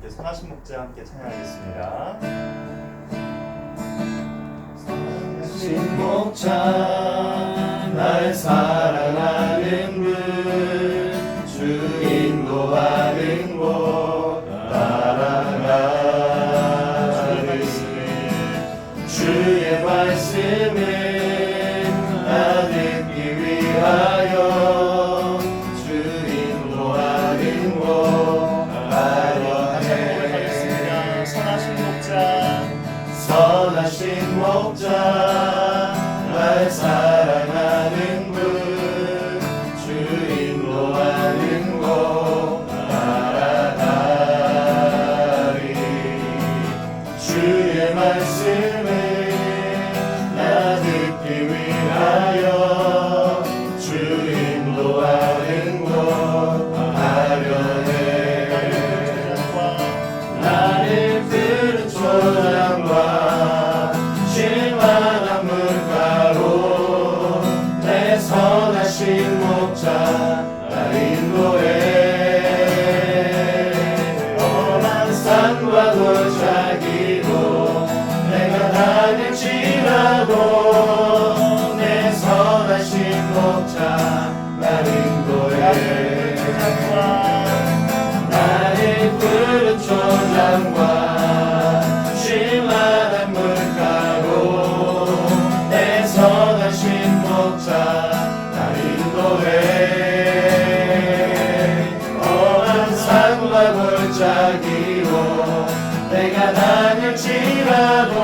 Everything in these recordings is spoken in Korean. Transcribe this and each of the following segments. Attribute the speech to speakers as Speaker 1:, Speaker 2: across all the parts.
Speaker 1: 함께 선하신 목자 함께 찬양하겠습니다. 선하신 목자 날 사랑하는 분 주 인도하는 곳 따라가리 주의 말씀을 나 듣기 위하여 주 인도하는 곳 따라가겠습니다. 선하신 목자 날 사랑하는 분 주 인도하는 곳 따라가리 주의 말씀을 나 듣기 위하여 주 인도하는 곳 가려네 나를 푸른 초장과 쉴만한 물가로 내 선하신 목자 날 인도해 험한 산과 골짜기로 내가 다닐지라도 내 선하신 목자 날 인도해 나의 푸른 초장과 쉴만한 물가로 내 선하신 목자 날 인도해 험한 산과 골짜기로 내가 다닐지라도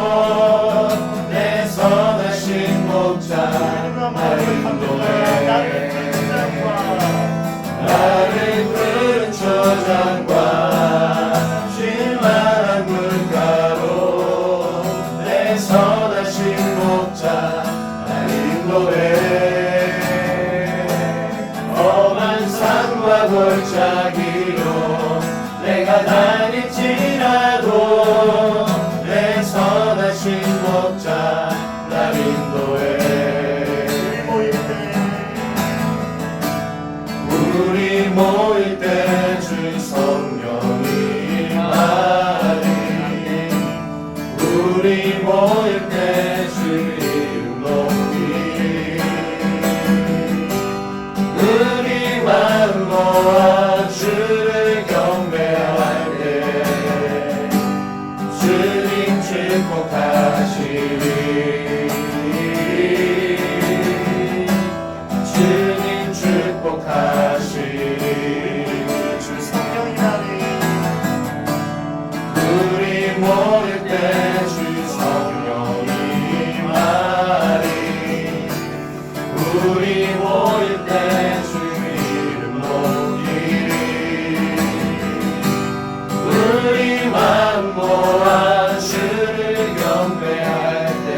Speaker 1: 내 선하신 목자 날 인도해 나를 푸른 초장과 쉴만한 물가로 내 선하신 목자 날 인도해 험한 산과 골짜기로 내가 다닐지라도 내 선하신 목자 날 인도해 우리 모일 때 주 성령이 임하리 우리 모일 때 주 이름 높이 우리 마음 모아 주를 경배할 때 주님 축복하시리 주님 축복하시리 주 성령이라니 우리 모일 때 주 성령이 임하리 우리 모일 때 주 이름 높이리 우리 마음 모아 주를 경배할 때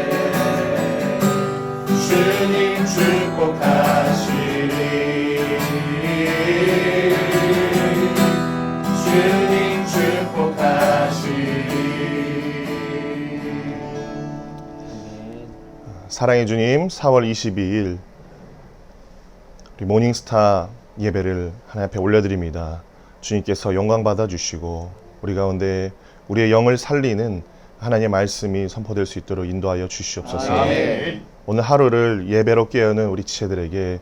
Speaker 1: 주님 축복하시리 주님 축복하시리
Speaker 2: 사랑의 주님, 4월 22일 우리 모닝스타 예배를 하나님 앞에 올려드립니다. 주님께서 영광 받아주시고 우리 가운데 우리의 영을 살리는 하나님의 말씀이 선포될 수 있도록 인도하여 주시옵소서.
Speaker 1: 아멘.
Speaker 2: 오늘 하루를 예배로 깨우는 우리 지체들에게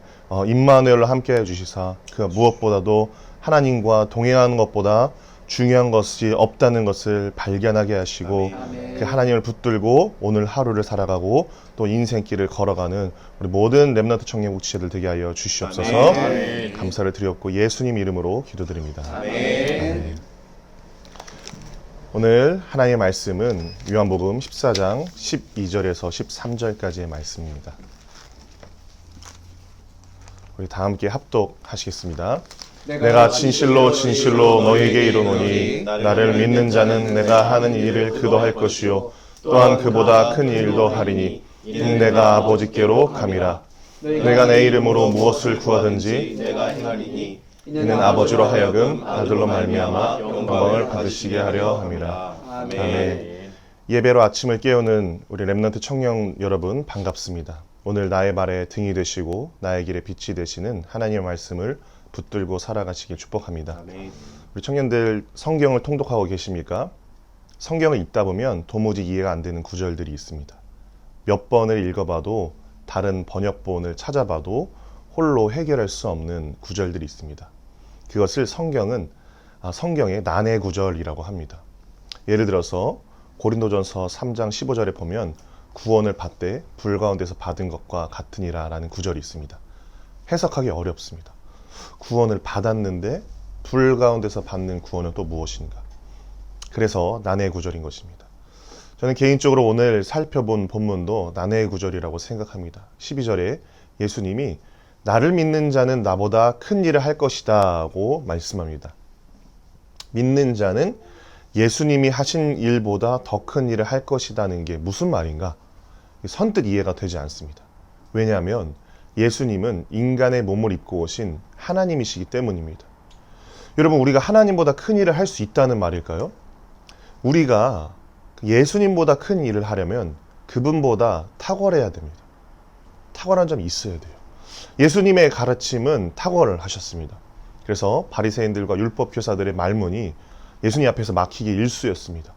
Speaker 2: 임마누엘로 함께해 주시사 그 무엇보다도 하나님과 동행하는 것보다 중요한 것이 없다는 것을 발견하게 하시고 그 하나님을 붙들고 오늘 하루를 살아가고 또 인생길을 걸어가는 우리 모든 렘넌트 청년국 지체들 되게 하여 주시옵소서.
Speaker 1: 아멘.
Speaker 2: 감사를 드렸고 예수님 이름으로 기도드립니다. 아멘. 오늘 하나님의 말씀은 요한복음 14장 12절에서 13절까지의 말씀입니다. 우리 다 함께 합독하시겠습니다. 내가 진실로 진실로 너희에게 이르노니 나를 믿는 자는 내가 하는 일을 그도 할 것이요 또한 그보다 큰 일도 하리니 이는 내가 아버지께로 감이라. 내가 내 이름으로 무엇을 구하든지
Speaker 3: 내가 행하리니
Speaker 2: 이는 아버지로 하여금 아들로 말미암아 영광을 받으시게 하려 함이라. 아멘. 예배로 아침을 깨우는 우리 렘넌트 청년 여러분 반갑습니다. 오늘 나의 발에 등이 되시고 나의 길에 빛이 되시는 하나님의 말씀을 붙들고 살아가시길 축복합니다.
Speaker 3: 아멘.
Speaker 2: 우리 청년들 성경을 통독하고 계십니까? 성경을 읽다 보면 도무지 이해가 안 되는 구절들이 있습니다. 몇 번을 읽어봐도 다른 번역본을 찾아봐도 홀로 해결할 수 없는 구절들이 있습니다. 그것을 성경의 난해 구절이라고 합니다. 예를 들어서 고린도전서 3장 15절에 보면 구원을 받되 불 가운데서 받은 것과 같으니라 라는 구절이 있습니다. 해석하기 어렵습니다. 구원을 받았는데 불 가운데서 받는 구원은 또 무엇인가? 그래서 난해 구절인 것입니다. 저는 개인적으로 오늘 살펴본 본문도 난해 구절이라고 생각합니다. 12절에 예수님이 나를 믿는 자는 나보다 큰 일을 할 것이다고 말씀합니다. 믿는 자는 예수님이 하신 일보다 더 큰 일을 할 것이라는 게 무슨 말인가? 선뜻 이해가 되지 않습니다. 왜냐하면 예수님은 인간의 몸을 입고 오신 하나님이시기 때문입니다. 여러분, 우리가 하나님보다 큰 일을 할 수 있다는 말일까요? 우리가 예수님보다 큰 일을 하려면 그분보다 탁월해야 됩니다. 탁월한 점이 있어야 돼요. 예수님의 가르침은 탁월을 하셨습니다. 그래서 바리새인들과 율법 교사들의 말문이 예수님 앞에서 막히기 일쑤였습니다.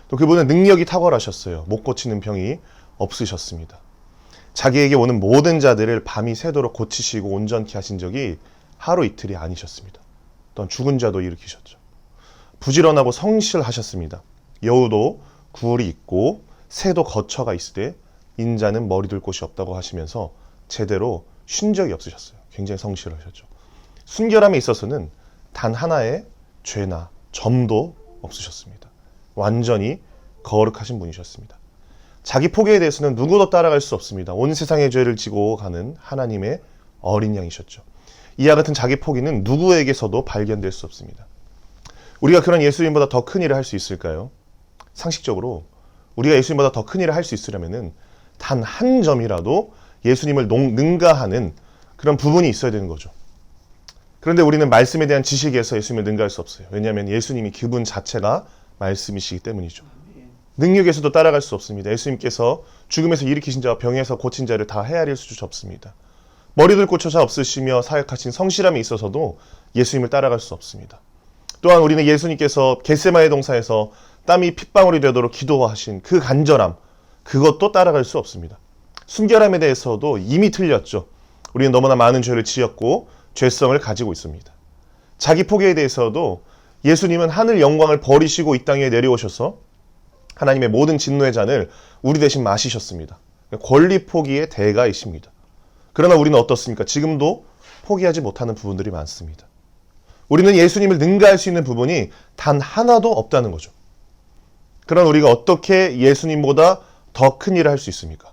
Speaker 2: 또 그분은 능력이 탁월하셨어요. 못 고치는 병이 없으셨습니다. 자기에게 오는 모든 자들을 밤이 새도록 고치시고 온전케 하신 적이 하루 이틀이 아니셨습니다. 또한 죽은 자도 일으키셨죠. 부지런하고 성실하셨습니다. 여우도 굴이 있고 새도 거처가 있으되 인자는 머리 둘 곳이 없다고 하시면서 제대로 쉰 적이 없으셨어요. 굉장히 성실하셨죠. 순결함에 있어서는 단 하나의 죄나 점도 없으셨습니다. 완전히 거룩하신 분이셨습니다. 자기 포기에 대해서는 누구도 따라갈 수 없습니다. 온 세상의 죄를 지고 가는 하나님의 어린 양이셨죠. 이와 같은 자기 포기는 누구에게서도 발견될 수 없습니다. 우리가 그런 예수님보다 더 큰 일을 할 수 있을까요? 상식적으로 우리가 예수님보다 더 큰 일을 할 수 있으려면 단 한 점이라도 예수님을 능가하는 그런 부분이 있어야 되는 거죠. 그런데 우리는 말씀에 대한 지식에서 예수님을 능가할 수 없어요. 왜냐하면 예수님이 그분 자체가 말씀이시기 때문이죠. 능력에서도 따라갈 수 없습니다. 예수님께서 죽음에서 일으키신 자와 병에서 고친 자를 다 헤아릴 수 없습니다. 머리들 고쳐자 없으시며 사역하신 성실함에 있어서도 예수님을 따라갈 수 없습니다. 또한 우리는 예수님께서 겟세마네 동산에서 땀이 핏방울이 되도록 기도하신 그 간절함, 그것도 따라갈 수 없습니다. 순결함에 대해서도 이미 틀렸죠. 우리는 너무나 많은 죄를 지었고 죄성을 가지고 있습니다. 자기 포기에 대해서도 예수님은 하늘 영광을 버리시고 이 땅에 내려오셔서 하나님의 모든 진노의 잔을 우리 대신 마시셨습니다. 권리 포기의 대가이십니다. 그러나 우리는 어떻습니까? 지금도 포기하지 못하는 부분들이 많습니다. 우리는 예수님을 능가할 수 있는 부분이 단 하나도 없다는 거죠. 그러나 우리가 어떻게 예수님보다 더 큰 일을 할 수 있습니까?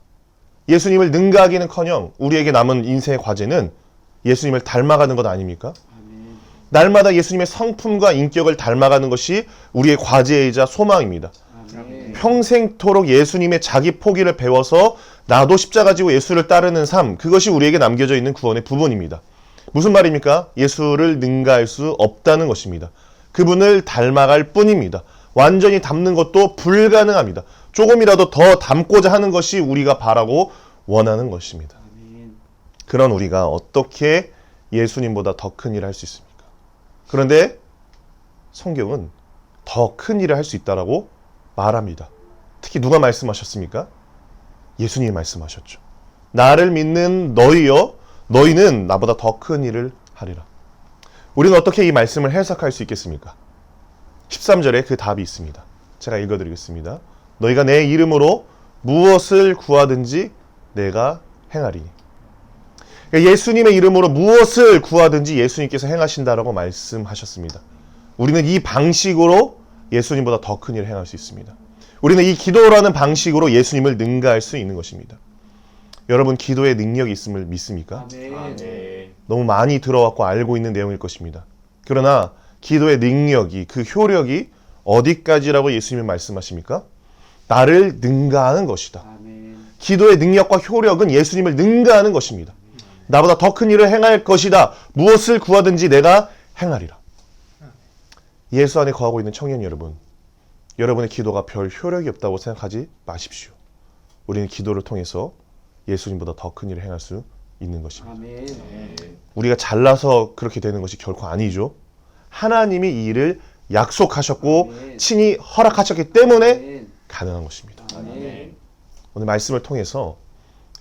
Speaker 2: 예수님을 능가하기는커녕 우리에게 남은 인생의 과제는 예수님을 닮아가는 것 아닙니까? 날마다 예수님의 성품과 인격을 닮아가는 것이 우리의 과제이자 소망입니다. 평생토록 예수님의 자기 포기를 배워서 나도 십자가 지고 예수를 따르는 삶, 그것이 우리에게 남겨져 있는 구원의 부분입니다. 무슨 말입니까? 예수를 능가할 수 없다는 것입니다. 그분을 닮아갈 뿐입니다. 완전히 닮는 것도 불가능합니다. 조금이라도 더 닮고자 하는 것이 우리가 바라고 원하는 것입니다. 그런 우리가 어떻게 예수님보다 더 큰 일을 할 수 있습니까? 그런데 성경은 더 큰 일을 할 수 있다라고 말합니다. 특히 누가 말씀하셨습니까? 예수님이 말씀하셨죠. 나를 믿는 너희여, 너희는 나보다 더 큰 일을 하리라. 우리는 어떻게 이 말씀을 해석할 수 있겠습니까? 13절에 그 답이 있습니다. 제가 읽어드리겠습니다. 너희가 내 이름으로 무엇을 구하든지 내가 행하리니. 그러니까 예수님의 이름으로 무엇을 구하든지 예수님께서 행하신다라고 말씀하셨습니다. 우리는 이 방식으로 예수님보다 더 큰 일을 행할 수 있습니다. 우리는 이 기도라는 방식으로 예수님을 능가할 수 있는 것입니다. 여러분, 기도에 능력이 있음을 믿습니까?
Speaker 1: 아멘.
Speaker 2: 너무 많이 들어왔고 알고 있는 내용일 것입니다. 그러나 기도의 능력이, 그 효력이 어디까지라고 예수님이 말씀하십니까? 나를 능가하는 것이다. 기도의 능력과 효력은 예수님을 능가하는 것입니다. 나보다 더 큰 일을 행할 것이다. 무엇을 구하든지 내가 행하리라. 예수 안에 거하고 있는 청년 여러분, 여러분의 기도가 별 효력이 없다고 생각하지 마십시오. 우리는 기도를 통해서 예수님보다 더 큰 일을 행할 수 있는 것입니다. 우리가 잘나서 그렇게 되는 것이 결코 아니죠. 하나님이 이 일을 약속하셨고
Speaker 3: 아멘.
Speaker 2: 친히 허락하셨기 때문에
Speaker 3: 아멘.
Speaker 2: 가능한 것입니다.
Speaker 3: 아멘.
Speaker 2: 오늘 말씀을 통해서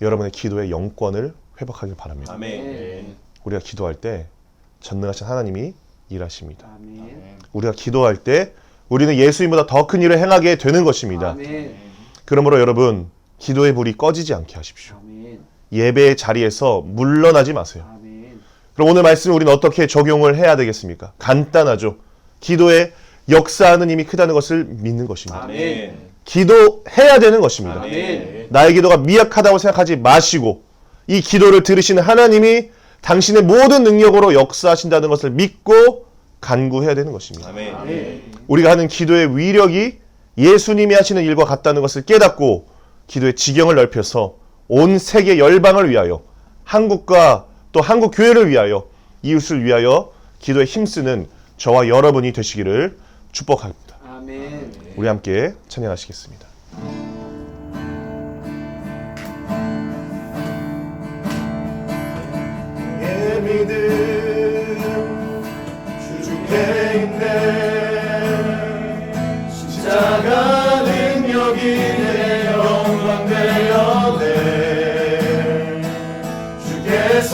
Speaker 2: 여러분의 기도의 영권을 회복하길 바랍니다.
Speaker 1: 아멘.
Speaker 2: 우리가 기도할 때 전능하신 하나님이 일하십니다.
Speaker 3: 아멘.
Speaker 2: 우리가 기도할 때 우리는 예수님보다 더 큰 일을 행하게 되는 것입니다.
Speaker 3: 아멘.
Speaker 2: 그러므로 여러분 기도의 불이 꺼지지 않게 하십시오.
Speaker 3: 아멘.
Speaker 2: 예배의 자리에서 물러나지 마세요.
Speaker 3: 아멘.
Speaker 2: 그럼 오늘 말씀 우리는 어떻게 적용을 해야 되겠습니까? 간단하죠. 기도의 역사하는 힘이 크다는 것을 믿는 것입니다.
Speaker 3: 아멘.
Speaker 2: 기도해야 되는 것입니다.
Speaker 3: 아멘.
Speaker 2: 나의 기도가 미약하다고 생각하지 마시고 이 기도를 들으시는 하나님이 당신의 모든 능력으로 역사하신다는 것을 믿고 간구해야 되는 것입니다.
Speaker 1: 아멘.
Speaker 2: 우리가 하는 기도의 위력이 예수님이 하시는 일과 같다는 것을 깨닫고 기도의 지경을 넓혀서 온 세계 열방을 위하여 한국과 또 한국 교회를 위하여 이웃을 위하여 기도에 힘쓰는 저와 여러분이 되시기를 축복합니다.
Speaker 3: 아멘.
Speaker 2: 우리 함께 찬양하시겠습니다. 내 믿음 주중에 있네 십자가 능력이 내 영광 되었네 주께서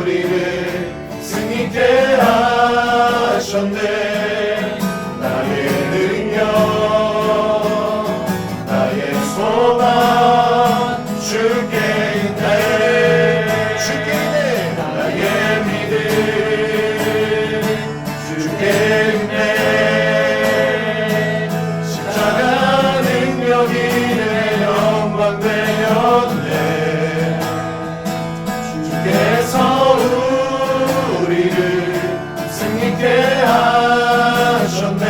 Speaker 2: 우리를 승리케 하셨네 나의 능력 나의 소망 주께 있네 주께 있네 나의 믿음 주께 있네 십자가 능력이 내 영광 되었네 주께서 우리를 승리케 하셨네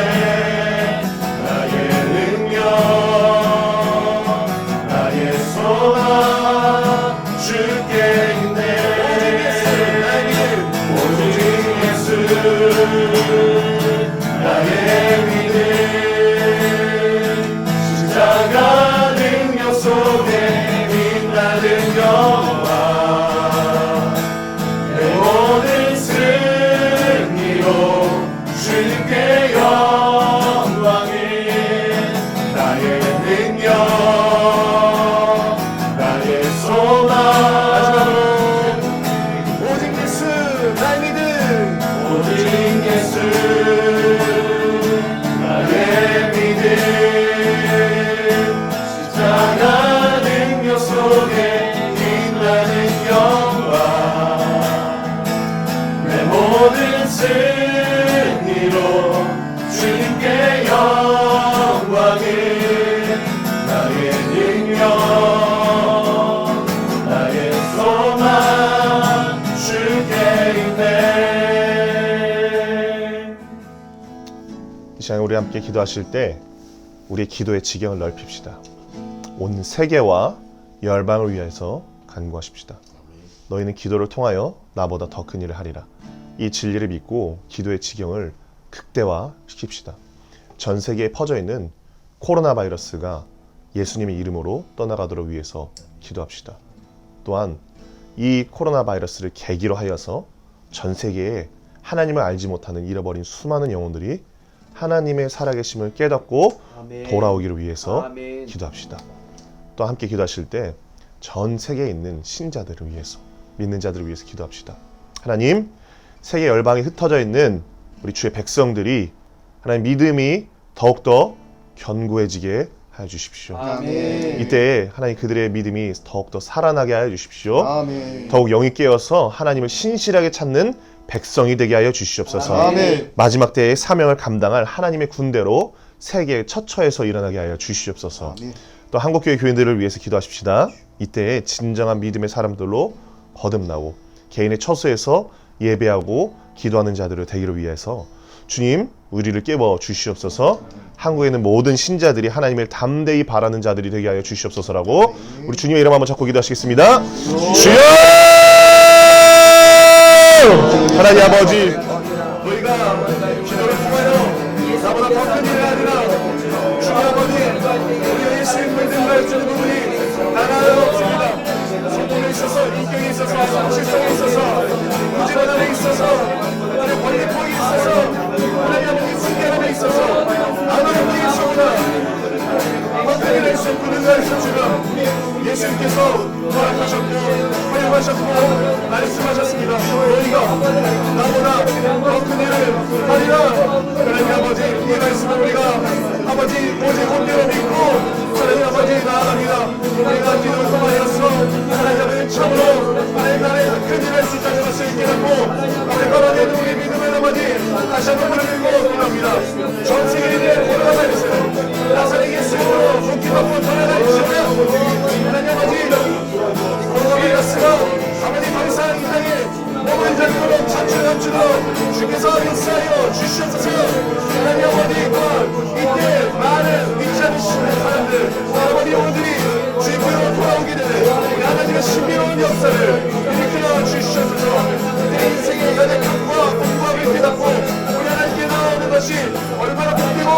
Speaker 2: 나의 능력 나의 소망 주께 있네 오직 예수 나의 믿음 십자가 능력 속에 빛나는 영광 내 모든 승리로 주님께 영광을 나의 능력 나의 소망 마지막으로 오직 예수 나의 믿음 오직 예수 나의 믿음 십자가 능력 속에 빛나는 영광 내 모든 승리로 주님께 영광을 나의 능력 나의 소망 주께 있네 이 시간에 우리 함께 기도하실 때 우리의 기도의 지경을 넓힙시다. 온 세계와 열방을 위해서 간구하십시다. 너희는 기도를 통하여 나보다 더 큰 일을 하리라. 이 진리를 믿고 기도의 지경을 극대화시킵시다. 전 세계에 퍼져 있는 코로나 바이러스가 예수님의 이름으로 떠나가도록 위해서 기도합시다. 또한 이 코로나 바이러스를 계기로 하여서 전 세계에 하나님을 알지 못하는 잃어버린 수많은 영혼들이 하나님의 살아계심을 깨닫고
Speaker 3: 아멘.
Speaker 2: 돌아오기를 위해서
Speaker 3: 아멘.
Speaker 2: 기도합시다. 또 함께 기도하실 때 전 세계에 있는 신자들을 위해서 믿는 자들을 위해서 기도합시다. 하나님, 세계 열방에 흩어져 있는 우리 주의 백성들이 하나님 믿음이 더욱더 견고해지게 하여 주십시오.
Speaker 3: 아멘.
Speaker 2: 이때 하나님 그들의 믿음이 더욱더 살아나게 하여 주십시오.
Speaker 1: 아멘.
Speaker 2: 더욱 영이 깨어서 하나님을 신실하게 찾는 백성이 되게 하여 주시옵소서.
Speaker 1: 아멘.
Speaker 2: 마지막 때의 사명을 감당할 하나님의 군대로 세계의 처처에서 일어나게 하여 주시옵소서.
Speaker 1: 아멘.
Speaker 2: 또 한국교회 교인들을 위해서 기도하십시다. 이때에 진정한 믿음의 사람들로 거듭나고 개인의 처소에서 예배하고 기도하는 자들을 되기를 위해서 주님 우리를 깨워 주시옵소서. 한국에 있는 모든 신자들이 하나님을 담대히 바라는 자들이 되게 하여 주시옵소서라고 우리 주님의 이름 한번 잡고 기도하시겠습니다. 주여! 하나님 아버지,
Speaker 1: 우리가 기도를 통하여 나보다 더 큰 일을 하리라. 주 아버지, 우리 예수님 믿음과 주는 부분이 하나도 없습니다. 성품에 있어서, 인격에 있어서, 성실성에 있어서, 부지런함에 있어서, 나를 권리 더 큰 일을 하리라. 하나님 아버지, 이 말씀을 우리가 아버지 오직 온대로 믿고 하나님 아버지 나아갑니다. 우리가 기도를 통하여서 하나님 아버지 참으로 하나님 나라에서 큰 일을 할 수 있다는 것을 깨닫고 우리 걸어내는 우리 믿음의 아버지 다시 한번 부르고 기도합니다. 전 세계인의 오래가 있어요. 나사렛 예수님으로 복귀받고 돌아다니시고요. 하나님 아버지 바이러스가 아버지 더 이상 이 땅에 몸을 잡도록 차출함주도록 주께서 역사하여 주시옵소서. 하나님 아버지가 이때 많은 믿지 않으시는 사람들 아버지 영혼들이 주님으로 돌아오게 되는 하나님의 신비로운 역사를 일으켜 주시옵소서. 내 인생의 연약함과 공부함을 깨닫고 우리 하나님께 나오는 것이 얼마나 복되고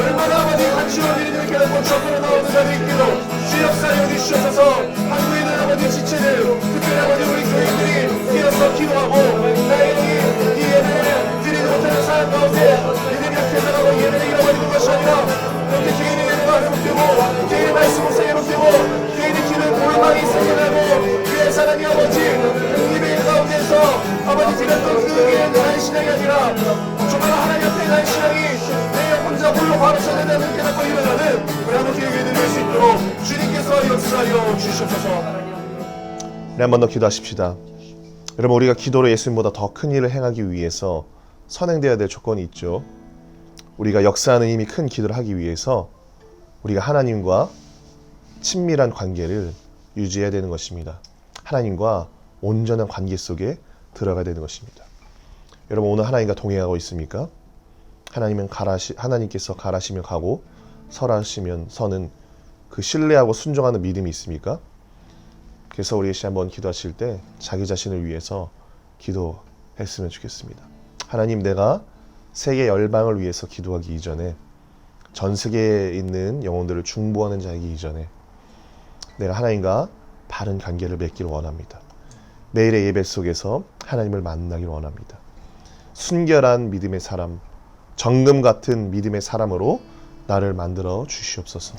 Speaker 1: 얼마나 아버지 가치로운 일인지를 깨닫고 적으로 나오는 자들이 있기로 주 역사하여 주시옵소서. 한국에 있는 아버지 지체들 특별히 아버지 우리 교인들이 일어서 기도하고 나의 이 예배를 드리지 못하는 사람 가운데 믿음이 약해져가고 예배를 잃어버리는 것이 아니라 그렇게 개인의 예배가 회복되고 개인의 말씀을 회복되고 개인의 길을 골방이 생겨나고 그의 사랑이 아버지 예배 가운데서 아버지 드렸던 그게 나의 신앙이 아니라 정말 하나님 앞에 나의 신앙이 내 혼자 홀로 바로서야 된다는 깨닫고 일어나는 우리 아버지 예배를 드릴 수 있도록 주님께서 역사하여 주시옵소서.
Speaker 2: 네, 한 번 더 기도하십시다. 여러분, 우리가 기도로 예수님보다 더 큰 일을 행하기 위해서 선행되어야 될 조건이 있죠. 우리가 역사하는 이미 큰 기도를 하기 위해서 우리가 하나님과 친밀한 관계를 유지해야 되는 것입니다. 하나님과 온전한 관계 속에 들어가야 되는 것입니다. 여러분, 오늘 하나님과 동행하고 있습니까? 하나님께서 가라시면 가고 설하시면 서는 그 신뢰하고 순종하는 믿음이 있습니까? 그래서 우리 한번 기도하실 때 자기 자신을 위해서 기도했으면 좋겠습니다. 하나님, 내가 세계 열방을 위해서 기도하기 이전에 전 세계에 있는 영혼들을 중보하는 자이기 이전에 내가 하나님과 바른 관계를 맺기를 원합니다. 매일의 예배 속에서 하나님을 만나기를 원합니다. 순결한 믿음의 사람, 정금 같은 믿음의 사람으로 나를 만들어 주시옵소서.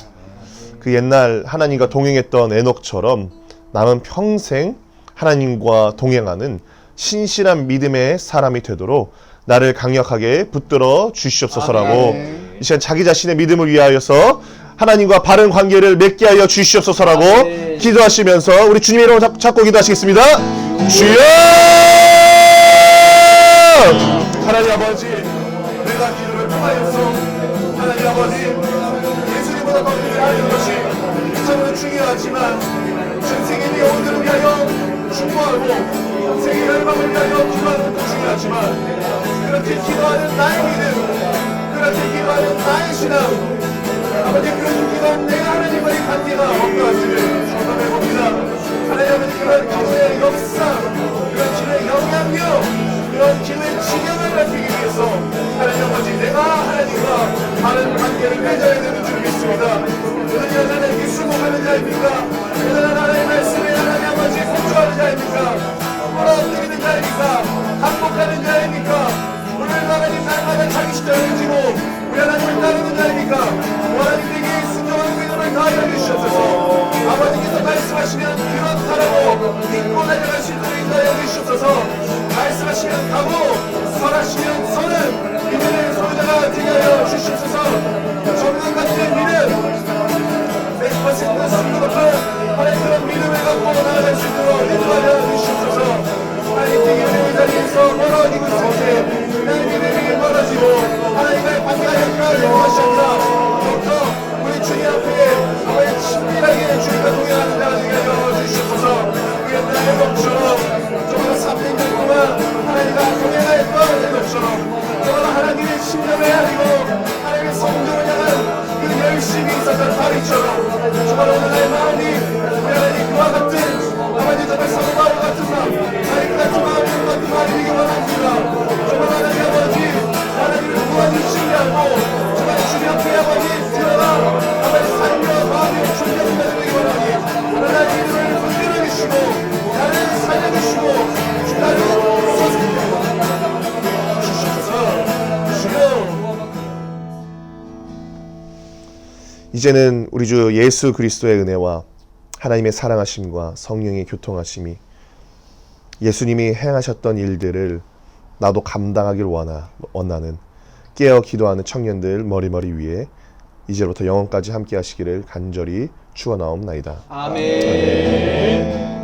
Speaker 2: 그 옛날 하나님과 동행했던 에녹처럼 남은 평생 하나님과 동행하는 신실한 믿음의 사람이 되도록 나를 강력하게 붙들어 주시옵소서라고 이 시간 자기 자신의 믿음을 위하여서 하나님과 바른 관계를 맺게 하여 주시옵소서라고 기도하시면서 우리 주님의 이름을 찾고 기도하시겠습니다. 주여!
Speaker 1: 하나님 아버지, 내가 기도를 통하여서 하나님 아버지 예수님보다 더 귀한 것이 참으로 중요하지만 전 세계의 영혼들을 위하여 중보하고 세계 열방을 위하여 기도하는 것도 중요하지만 그렇게 기도하는 나의 믿음, 그렇게 기도하는 나의 신앙, 아버지 그런 기도한 내가 하나님과의 관계가 어떠한지를 점검해봅니다. 하나님 아버지 그런 기도의 역사, 그런 기도의 영향력, 그런 기도의 지경을 밝히기 위해서 하나님 아버지 내가 하나님과 바른 관계를 맺어야 되는 줄 믿습니다. 그러니 하나님께 수고하는 자입니까? 그러나 하나님의 말씀에 하나님 아버지 공조하는 자입니까? 돌아엎드리는 자입니까? 항복하는 자입니까? 오늘 하나님 날마다 자기 십자가를 지고 우리 하나님을 따르는 자입니까? 하나님에게 순종하는 믿음을 다하여 주시옵소서. 아버지께서 말씀하시면 그렇다라고 믿고 달려갈 수 있도록 인도하여 주시옵소서. 말씀하시면 가고 설하시면 서는 믿음의 소유자가 되게 하여 주시옵소서. 정금 같은 믿음 100% 승부 높은 하나님 그런 믿음을 갖고 나아갈 수 있도록 인도하여 주시옵소서. 하나님께 예배의 자리에서 멀어지고 있을 때 하나님 믿음에게 멀어지고 하나님과의 관계가 역할을 것이 아니라 더욱더 우리 주님 앞에 아버지 친밀하게 주님과 동행하는 자가 되게 하여 주시옵소서. 옛날의 것처럼 정말 300년 동안 하나님과 동행하였던 것처럼 정말 하나님의 신념을 가지고 하나님의 성도를 향한 그 열심이 있었던 다윗처럼 정말 오늘의 마음이 하나님 그와 같은 아버지 정말 사도 바울 같은 마음 하나님 같은 마음이 같은 마음이 되기 원합니다. 정말 하나님 아버지 하나님을 구하주시기 하고 정말 주님 앞에 아버지 들어가 아버지 삶과 마음이 준비하게 되기 원하니 하나님 이름을 붙들어 주시고 나를 살려주시고 나를
Speaker 2: 이제는 우리 주 예수 그리스도의 은혜와 하나님의 사랑하심과 성령의 교통하심이 예수님이 행하셨던 일들을 나도 감당하길 원하는 깨어 기도하는 청년들 머리머리 위에 이제부터 영원까지 함께 하시기를 간절히 축원하옵나이다.
Speaker 3: 아멘.